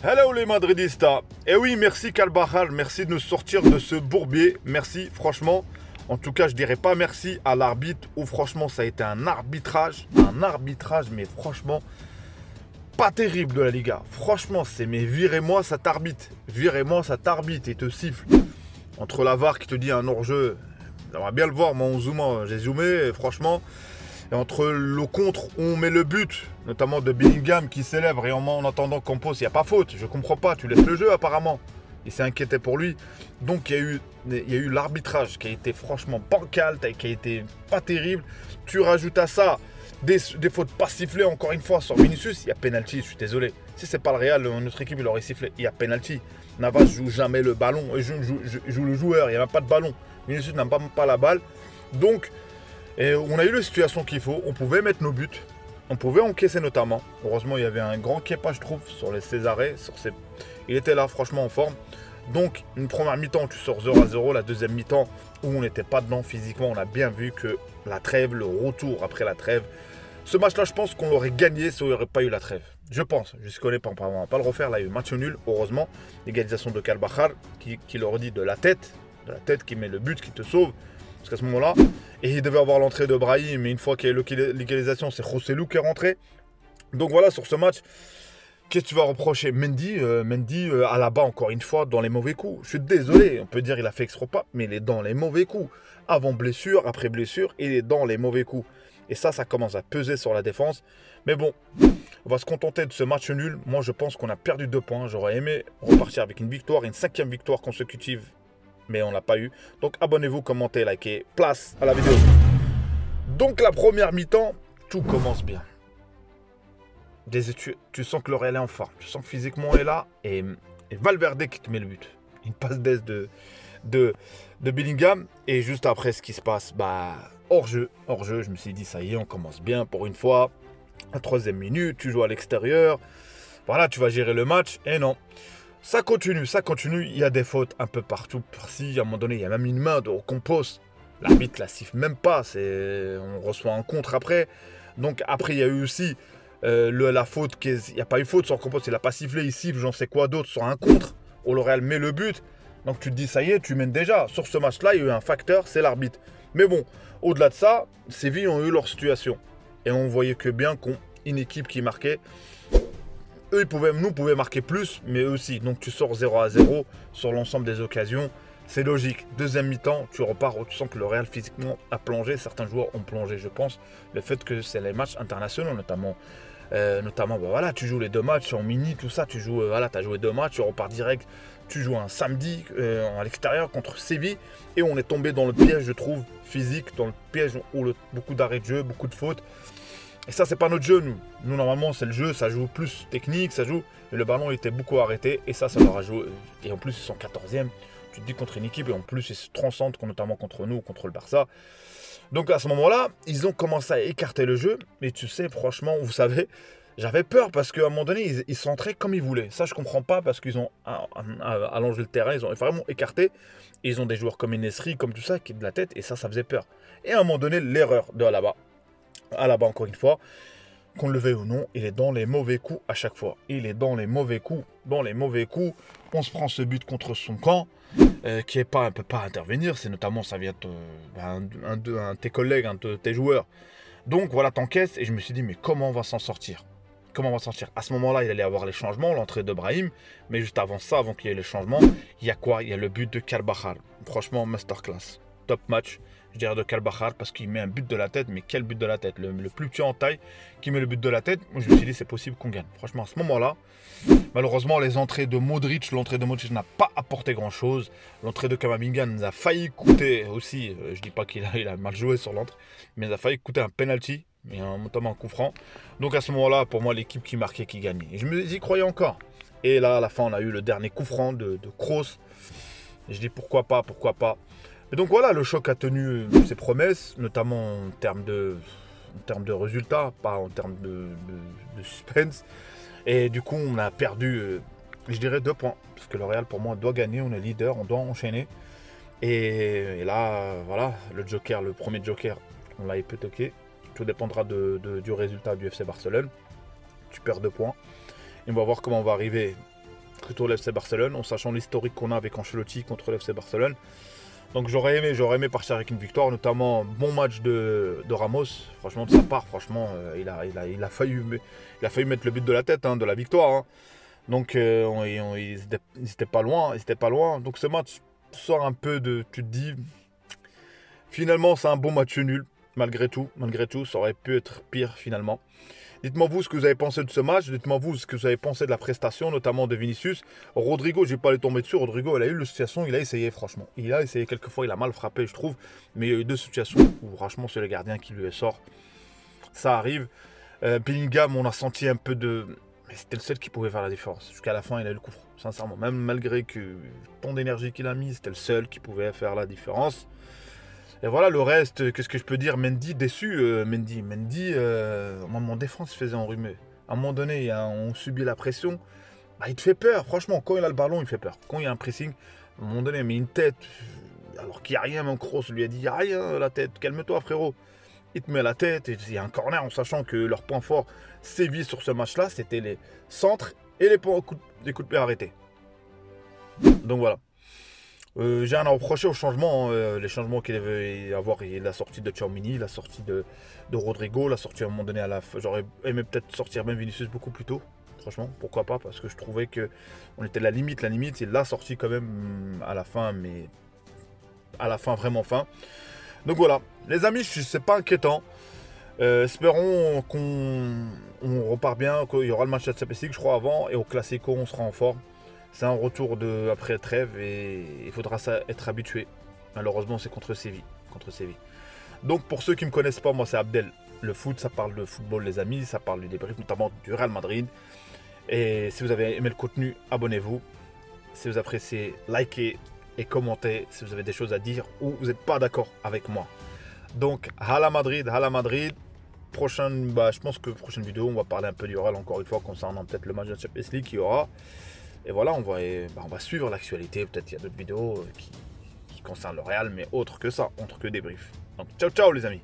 Hello les Madridistas. Et oui, merci Carvajal, merci de nous sortir de ce bourbier. Merci, franchement. En tout cas, je dirais pas merci à l'arbitre où franchement ça a été un arbitrage, mais franchement pas terrible de la Liga. Franchement, c'est mais virez-moi ça t'arbitre. Virez-moi ça t'arbitre et te siffle. Entre la VAR qui te dit un hors-jeu, j'aimerais bien le voir, moi en zoomant, j'ai zoomé et franchement. Et entre le contre où on met le but, notamment de Bellingham qui célèbre et en attendant Campos, il n'y a pas faute. Je comprends pas, tu laisses le jeu apparemment. Il s'est inquiété pour lui. Donc il y a eu l'arbitrage qui a été franchement bancal, qui a été pas terrible. Tu rajoutes à ça des fautes pas sifflées encore une fois sur Vinicius, il y a penalty, je suis désolé. Si c'est pas le Real, notre équipe il aurait sifflé, il y a penalty. Navas joue jamais le ballon, joue le joueur, il n'y a même pas de ballon. Vinicius n'a pas la balle. Donc et on a eu la situation qu'il faut, on pouvait mettre nos buts, on pouvait encaisser notamment. Heureusement, il y avait un grand Kepa, je trouve, sur les Césarés. Il était là, franchement, en forme. Donc, une première mi-temps, tu sors 0-0. La deuxième mi-temps, où on n'était pas dedans physiquement, on a bien vu que la trêve, le retour après la trêve. Ce match-là, je pense qu'on l'aurait gagné si on n'aurait pas eu la trêve. Je pense, je ne connais pas, on ne va pas le refaire. Là, il y a eu match nul, heureusement. L'égalisation de Carvajal, qui leur dit de la tête qui met le but, qui te sauve. Parce qu'à ce moment-là, et il devait avoir l'entrée de Brahim, mais une fois qu'il y a eu l'égalisation, c'est Joselu qui est rentré. Donc voilà, sur ce match, qu'est-ce que tu vas reprocher? Mendy, à la bas, encore une fois, dans les mauvais coups. Je suis désolé, on peut dire qu'il a fait extra pas, mais il est dans les mauvais coups. Avant blessure, après blessure, il est dans les mauvais coups. Et ça commence à peser sur la défense. Mais bon, on va se contenter de ce match nul. Moi, je pense qu'on a perdu 2 points. J'aurais aimé repartir avec une victoire, une 5e victoire consécutive. Mais on l'a pas eu. Donc abonnez-vous, commentez, likez, place à la vidéo. Donc la première mi-temps, tout commence bien. Tu sens que le Real est en forme, tu sens que physiquement on est là, et Valverde qui te met le but. Une passe d'aise de Bellingham, et juste après ce qui se passe, hors-jeu, je me suis dit ça y est, on commence bien pour une fois. À 3e minute, tu joues à l'extérieur, voilà, tu vas gérer le match, et non. Ça continue, il y a des fautes un peu partout, par-ci, à un moment donné, il y a même une main de Campos. L'arbitre la siffle même pas, on reçoit un contre après. Donc après, il y a eu aussi la faute, il n'y a pas eu faute sur Campos, il n'a pas sifflé, il siffle, j'en sais quoi d'autre, sur un contre, où le Real met le but. Donc tu te dis, ça y est, tu mènes déjà. Sur ce match-là, il y a eu un facteur, c'est l'arbitre. Mais bon, au-delà de ça, Séville ont eu leur situation. Et on voyait que bien qu'une équipe qui marquait, eux, nous pouvaient marquer plus, mais eux aussi. Donc tu sors 0-0 sur l'ensemble des occasions. C'est logique. Deuxième mi-temps, tu repars, tu sens que le Real physiquement a plongé. Certains joueurs ont plongé, je pense. Le fait que c'est les matchs internationaux, notamment, voilà, tu joues les 2 matchs en mini, tout ça. Tu joues, tu as joué 2 matchs, tu repars direct. Tu joues un samedi à l'extérieur contre Séville. Et on est tombé dans le piège, je trouve, physique, dans le piège où beaucoup d'arrêts de jeu, beaucoup de fautes. Et ça, c'est pas notre jeu, nous. Nous, normalement, c'est le jeu, ça joue plus technique, ça joue. Et le ballon était beaucoup arrêté. Et ça leur a joué. Et en plus, ils sont 14e. Tu te dis contre une équipe. Et en plus, ils se transcendent, notamment contre nous, contre le Barça. Donc, à ce moment-là, ils ont commencé à écarter le jeu. Mais tu sais, franchement, vous savez, j'avais peur parce qu'à un moment donné, ils s'entraient comme ils voulaient. Ça, je comprends pas parce qu'ils ont allongé le terrain. Ils ont vraiment écarté. Et ils ont des joueurs comme Enesri, comme tout ça, qui est de la tête. Et ça faisait peur. Et à un moment donné, l'erreur de Alaba. Alaba, encore une fois, qu'on le veuille ou non, il est dans les mauvais coups à chaque fois. Il est dans les mauvais coups. On se prend ce but contre son camp, qui ne peut pas intervenir. C'est notamment, ça vient un de tes collègues, un de tes joueurs. Donc voilà, t'encaisses. Et je me suis dit, mais comment on va s'en sortir? À ce moment-là, il allait avoir les changements, l'entrée de Brahim. Mais juste avant ça, avant qu'il y ait les changements, il y a quoi? Il y a le but de Carvajal. Franchement, masterclass. Top match, je dirais, de Carvajal, parce qu'il met un but de la tête. Mais quel but de la tête? Le plus petit en taille qui met le but de la tête. Moi, je me suis dit, c'est possible qu'on gagne. Franchement, à ce moment-là, malheureusement, l'entrée de Modric n'a pas apporté grand-chose. L'entrée de Camavinga nous a failli coûter aussi. Je dis pas qu'il a mal joué sur l'entrée, mais il a failli coûter un penalty, et notamment un coup franc. Donc à ce moment-là, pour moi, l'équipe qui marquait, qui gagnait. Et je y croyais encore. Et là, à la fin, on a eu le dernier coup franc de Kroos. Et je dis pourquoi pas. Et donc voilà, le choc a tenu ses promesses, notamment en termes de résultats, pas en termes de suspense. Et du coup, on a perdu, je dirais, 2 points. Parce que le Real, pour moi, doit gagner, on est leader, on doit enchaîner. Et là, voilà, le premier joker, on l'a hypothéqué. Tout dépendra du résultat du FC Barcelone. Tu perds 2 points. Et on va voir comment on va arriver plutôt l'FC Barcelone, en sachant l'historique qu'on a avec Ancelotti contre l'FC Barcelone. Donc j'aurais aimé partir avec une victoire, notamment bon match de Ramos. Franchement, de sa part, franchement, il a failli mettre le but de la tête, hein, de la victoire. Hein. Donc ils étaient pas loin, Donc ce match sort un peu de, tu te dis, finalement c'est un bon match nul, malgré tout, ça aurait pu être pire finalement. Dites-moi vous ce que vous avez pensé de ce match, dites-moi vous ce que vous avez pensé de la prestation, notamment de Vinicius. Rodrigo, je vais pas aller tomber dessus, Rodrigo, il a eu la situation, il a essayé franchement. Il a essayé quelquefois, il a mal frappé je trouve, mais il y a eu 2 situations où franchement c'est le gardien qui lui sort. Ça arrive. Bellingham, on a senti un peu de... Mais c'était le seul qui pouvait faire la différence. Jusqu'à la fin, il a eu le coup franc, sincèrement. Même malgré que tant d'énergie qu'il a mis, c'était le seul qui pouvait faire la différence. Et voilà, le reste, qu'est-ce que je peux dire? Mendy, déçu. Mendy, à un moment, défense se faisait enrhumer. À un moment donné, on subit la pression. Bah, il te fait peur, franchement. Quand il a le ballon, il fait peur. Quand il y a un pressing, à un moment donné, il met une tête. Alors qu'il n'y a rien, même Kroos lui a dit, il n'y a rien, la tête. Calme-toi, frérot. Il te met la tête. Et il y a un corner en sachant que leur point fort, Séville sur ce match-là, c'était les centres et les coups de pied arrêtés. Donc voilà. J'ai rien à reprocher aux changements, les changements qu'il devait y avoir, la sortie de Tchouaméni, la sortie de Rodrigo, la sortie à un moment donné à la fin. J'aurais aimé peut-être sortir même Vinicius beaucoup plus tôt, franchement, pourquoi pas, parce que je trouvais qu'on était à la limite, il l'a sorti quand même à la fin, mais à la fin, vraiment fin. Donc voilà, les amis, c'est pas inquiétant. Espérons qu'on repart bien, qu'il y aura le match de Champions League, je crois, avant, et au Classico, on sera en forme. C'est un retour après trêve et il faudra être habitué. Malheureusement, c'est contre Séville. Donc, pour ceux qui ne me connaissent pas, moi, c'est Abdel. Le foot, ça parle de football, les amis. Ça parle du débrief, notamment du Real Madrid. Et si vous avez aimé le contenu, abonnez-vous. Si vous appréciez, likez et commentez si vous avez des choses à dire ou vous n'êtes pas d'accord avec moi. Donc, Hala Madrid. Je pense que prochaine vidéo, on va parler un peu du Real encore une fois concernant peut-être le match de la Champions League qu'il y aura. Et voilà, on va suivre l'actualité. Peut-être qu'il y a d'autres vidéos qui concernent le Real, mais autre que ça, autre que débrief. Donc ciao ciao les amis.